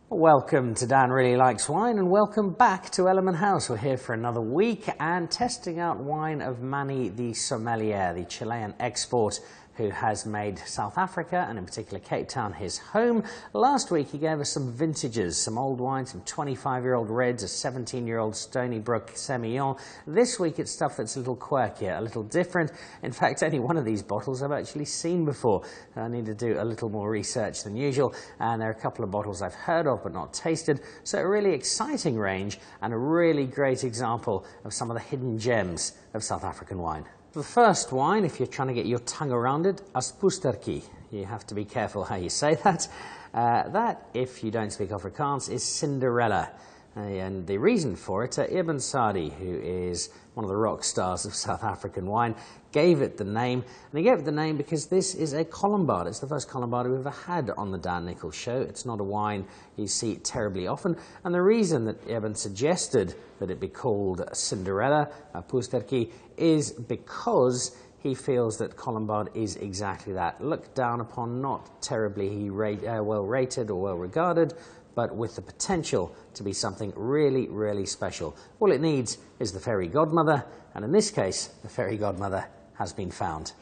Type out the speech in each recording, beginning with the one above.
Welcome to Dan Really Likes Wine, and welcome back to Ellerman House. We're here for another week and testing out wine of Manny the sommelier, the Chilean export who has made South Africa, and in particular Cape Town, his home. Last week he gave us some vintages, some old wines, some 25-year-old reds, a 17-year-old Stony Brook Semillon. This week it's stuff that's a little quirkier, a little different. In fact, only one of these bottles I've actually seen before. I need to do a little more research than usual, and there are a couple of bottles I've heard of but not tasted. So a really exciting range and a really great example of some of the hidden gems of South African wine. The first wine, if you're trying to get your tongue around it, Aspoestertjie. You have to be careful how you say that. That, if you don't speak Afrikaans, is Cinderella. And the reason for it, Eben Sadie, who is one of the rock stars of South African wine, gave it the name. And he gave it the name because this is a colombard. It's the first colombard we've ever had on the Dan Nichols Show. It's not a wine you see terribly often. And the reason that Eben suggested that it be called Cinderella, Aspoestertjie, is because he feels that colombard is exactly that. Looked down upon, not terribly well rated or well regarded, but with the potential to be something really, really special. All it needs is the fairy godmother, and in this case, the fairy godmother has been found.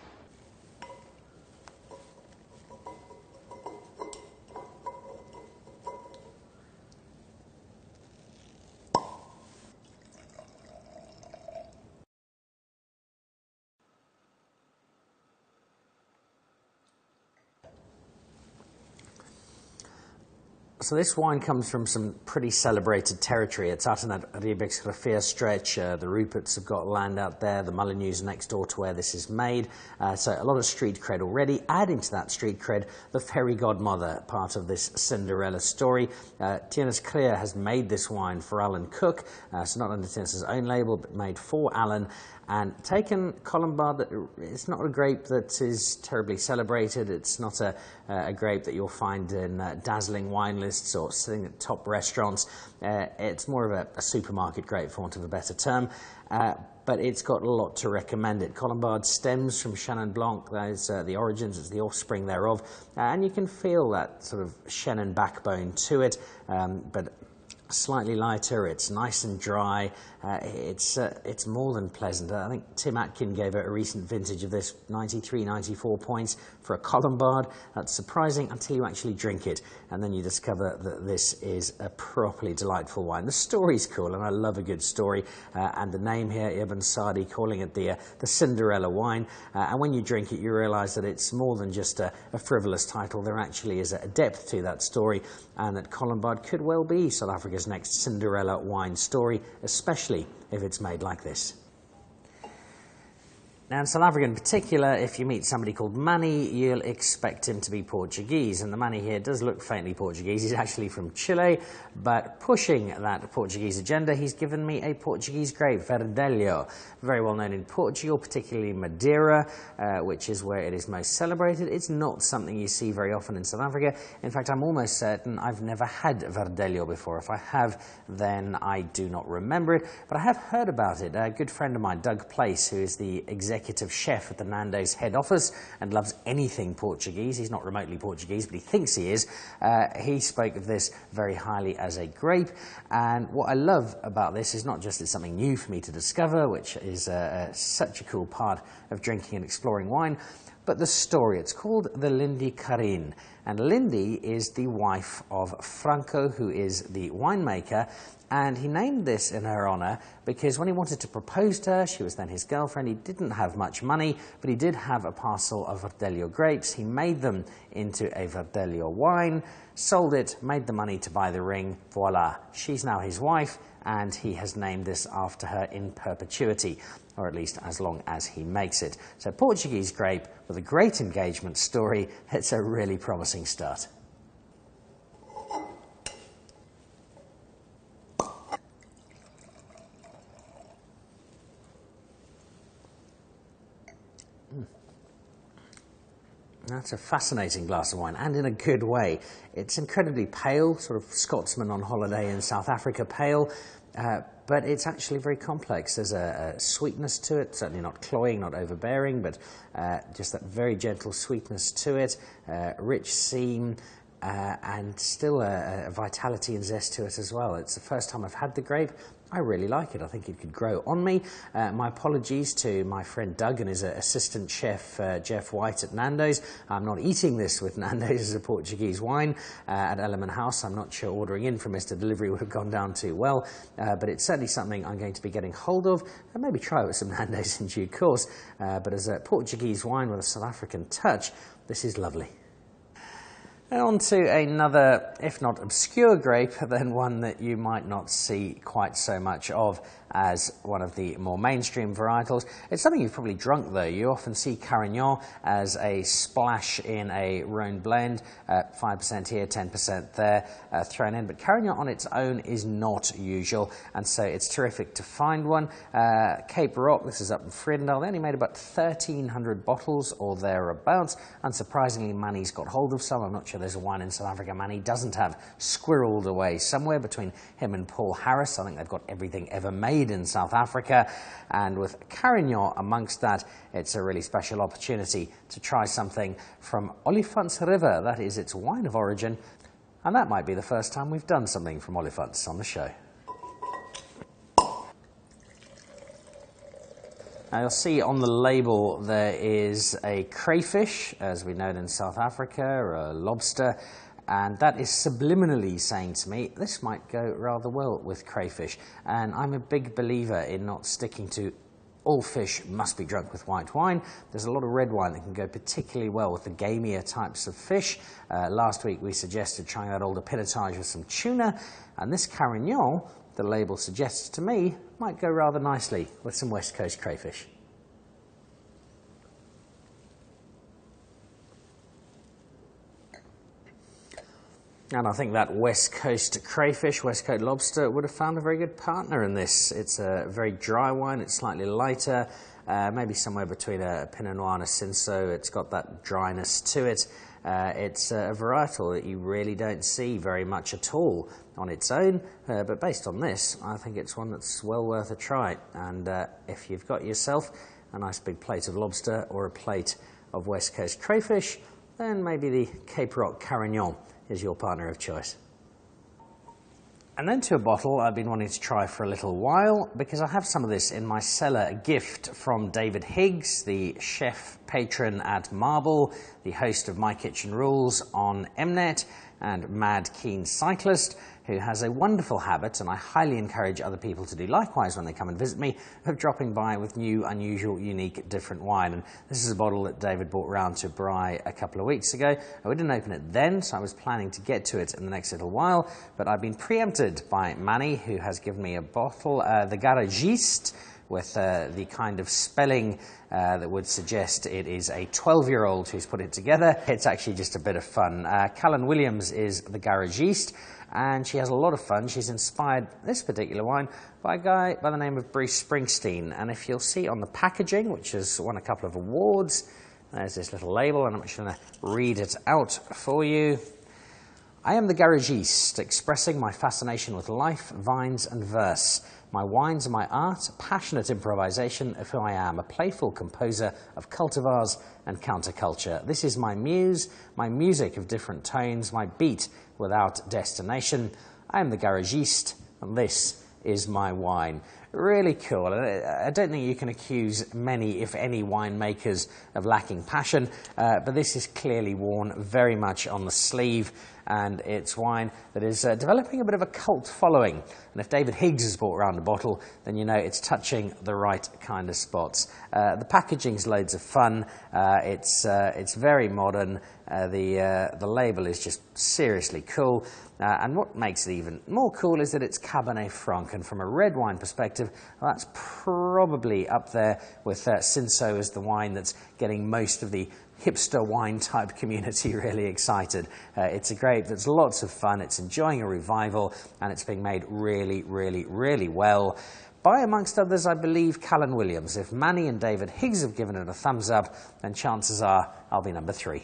So this wine comes from some pretty celebrated territory. It's out in that Riebeeksrivier stretch. The Ruperts have got land out there. The Molyneux's next door to where this is made. So a lot of street cred already. Adding to that street cred, the fairy godmother, part of this Cinderella story. Thinus has made this wine for Alan Cook. So not under Thinus' own label, but made for Alan. And taken colombard, it's not a grape that is terribly celebrated. It's not a grape that you'll find in dazzling wine lists or sitting at top restaurants. It's more of a supermarket grape, for want of a better term. But it's got a lot to recommend it. Colombard stems from Chenin Blanc. That is the origins, it's the offspring thereof. And you can feel that sort of Chenin backbone to it, but slightly lighter. It's nice and dry. It's more than pleasant. I think Tim Atkin gave it a recent vintage of this, 93, 94 points for a colombard. That's surprising until you actually drink it, and then you discover that this is a properly delightful wine. The story's cool, and I love a good story, and the name here, Eben Sadie, calling it the Cinderella wine, and when you drink it you realise that it's more than just a frivolous title. There actually is a depth to that story, and that colombard could well be South Africa's next Cinderella wine story, especially if it's made like this. Now in South Africa in particular, if you meet somebody called Manny, you'll expect him to be Portuguese, and the Manny here does look faintly Portuguese. He's actually from Chile, but pushing that Portuguese agenda, he's given me a Portuguese grape, verdello, very well known in Portugal, particularly Madeira, which is where it is most celebrated. It's not something you see very often in South Africa. In fact, I'm almost certain I've never had verdello before. If I have, then I do not remember it, but I have heard about it. A good friend of mine, Doug Place, who is the executive chef at the Nando's head office and loves anything Portuguese. He's not remotely Portuguese, but he thinks he is. He spoke of this very highly as a grape, and what I love about this is not just it's something new for me to discover, which is such a cool part of drinking and exploring wine, but the story. It's called the Lindi Carien, and Lindi is the wife of Franco, who is the winemaker, and he named this in her honour because when he wanted to propose to her, she was then his girlfriend, he didn't have much money, but he did have a parcel of verdelho grapes. He made them into a verdelho wine, sold it, made the money to buy the ring, voila. She's now his wife, and he has named this after her in perpetuity, or at least as long as he makes it. So Portuguese grape with a great engagement story. It's a really promising start. That's a fascinating glass of wine, and in a good way. It's incredibly pale, sort of Scotsman on holiday in South Africa pale, but it's actually very complex. There's a sweetness to it, certainly not cloying, not overbearing, but just that very gentle sweetness to it, rich seam, and still a vitality and zest to it as well. It's the first time I've had the grape. I really like it. I think it could grow on me. My apologies to my friend Doug and his assistant chef, Jeff White at Nando's. I'm not eating this with Nando's as a Portuguese wine at Ellerman House. I'm not sure ordering in from Mr. Delivery would have gone down too well, but it's certainly something I'm going to be getting hold of and maybe try with some Nando's in due course. But as a Portuguese wine with a South African touch, this is lovely. And on to another, if not obscure grape, then one that you might not see quite so much of as one of the more mainstream varietals. It's something you've probably drunk though. You often see carignan as a splash in a Rhone blend, 5% here, 10% there thrown in, but carignan on its own is not usual, and so it's terrific to find one. Cape Rock, this is up in Vredendal, they only made about 1,300 bottles or thereabouts. Unsurprisingly, Manny's got hold of some. I'm not sure there's a wine in South Africa Manny doesn't have squirreled away somewhere between him and Paul Harris. I think they've got everything ever made in South Africa, and with carignan amongst that, it's a really special opportunity to try something from Olifants River. That is its wine of origin, and that might be the first time we've done something from Olifants on the show. Now you'll see on the label there is a crayfish, as we know it in South Africa, or a lobster, and that is subliminally saying to me, this might go rather well with crayfish. And I'm a big believer in not sticking to all fish must be drunk with white wine. There's a lot of red wine that can go particularly well with the gamier types of fish. Last week we suggested trying that old pinotage with some tuna, and this carignan, the label suggests to me, might go rather nicely with some West Coast crayfish. And I think that West Coast crayfish, West Coast lobster, would have found a very good partner in this. It's a very dry wine, it's slightly lighter, maybe somewhere between a Pinot Noir and a Cinsault. It's got that dryness to it. It's a varietal that you really don't see very much at all on its own, but based on this, I think it's one that's well worth a try. And if you've got yourself a nice big plate of lobster or a plate of West Coast crayfish, then maybe the Cape Rock Carignan is your partner of choice. And then to a bottle I've been wanting to try for a little while, because I have some of this in my cellar, a gift from David Higgs, the chef patron at Marble, the host of My Kitchen Rules on Mnet, and mad keen cyclist, who has a wonderful habit, and I highly encourage other people to do likewise when they come and visit me, of dropping by with new, unusual, unique, different wine. And this is a bottle that David brought round to Bry a couple of weeks ago. We didn't open it then, so I was planning to get to it in the next little while, but I've been preempted by Manny, who has given me a bottle, the Garajeest, with the kind of spelling that would suggest it is a 12-year-old who's put it together. It's actually just a bit of fun. Callan Williams is the Garajeest, and she has a lot of fun. She's inspired this particular wine by a guy by the name of Bruce Springsteen. And if you'll see on the packaging, which has won a couple of awards, there's this little label, and I'm actually going to read it out for you. I am the Garajeest, expressing my fascination with life, vines, and verse. My wines are my art, passionate improvisation of who I am, a playful composer of cultivars and counterculture. This is my muse, my music of different tones, my beat without destination. I am the Garajeest, and this is my wine. Really cool. I don't think you can accuse many, if any, winemakers of lacking passion, but this is clearly worn very much on the sleeve, and it's wine that is developing a bit of a cult following. And if David Higgs has brought around a bottle, then you know it's touching the right kind of spots. The packaging's loads of fun. It's very modern. The label is just seriously cool. And what makes it even more cool is that it's Cabernet Franc, and from a red wine perspective, well, that's probably up there with Cinsault as the wine that's getting most of the hipster wine type community really excited. It's a grape that's lots of fun, it's enjoying a revival, and it's being made really, really, really well by, amongst others, I believe, Callan Williams. If Manny and David Higgs have given it a thumbs up, then chances are I'll be number 3.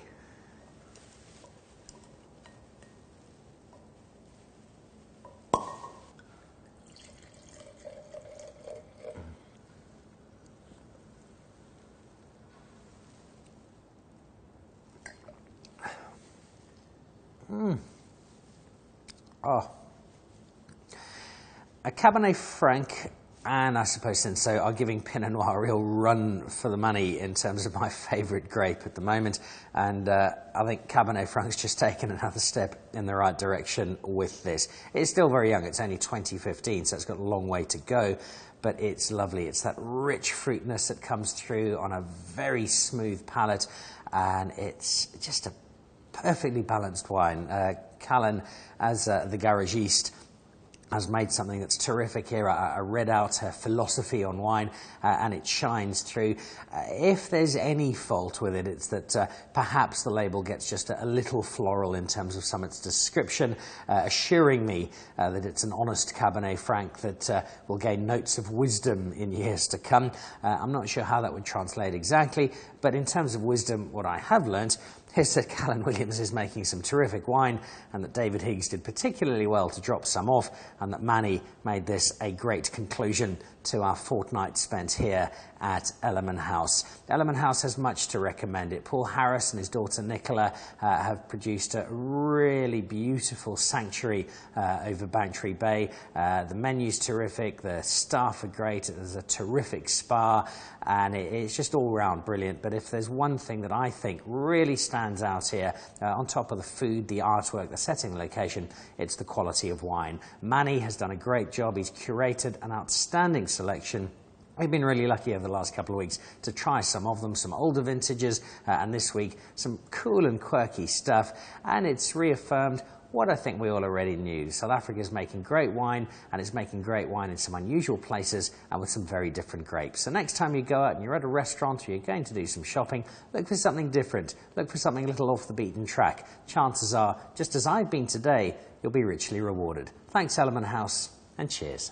Oh, a Cabernet Franc and I suppose so are giving Pinot Noir a real run for the money in terms of my favourite grape at the moment, and I think Cabernet Franc's just taken another step in the right direction with this. It's still very young, it's only 2015, so it's got a long way to go, but it's lovely. It's that rich fruitness that comes through on a very smooth palate, and it's just a perfectly balanced wine. Callan, as the Garajeest, has made something that's terrific here. I read out her philosophy on wine, and it shines through. If there's any fault with it, it's that perhaps the label gets just a little floral in terms of some of its description, assuring me that it's an honest Cabernet Franc that will gain notes of wisdom in years to come. I'm not sure how that would translate exactly, but in terms of wisdom, what I have learnt is that Callan Williams is making some terrific wine, and that David Higgs did particularly well to drop some off, and that Manny made this a great conclusion to our fortnight spent here at Ellerman House. Ellerman House has much to recommend it. Paul Harris and his daughter Nicola have produced a really beautiful sanctuary over Bantry Bay. The menu's terrific, the staff are great, there's a terrific spa, and it's just all round brilliant. But if there's one thing that I think really stands out here, on top of the food, the artwork, the setting, the location, it's the quality of wine. Manny has done a great job. He's curated an outstanding selection. We've been really lucky over the last couple of weeks to try some of them, some older vintages, and this week some cool and quirky stuff, and it's reaffirmed what I think we all already knew. South Africa is making great wine, and it's making great wine in some unusual places and with some very different grapes. So next time you go out and you're at a restaurant or you're going to do some shopping, look for something different. Look for something a little off the beaten track. Chances are, just as I've been today, you'll be richly rewarded. Thanks, Ellerman House, and cheers.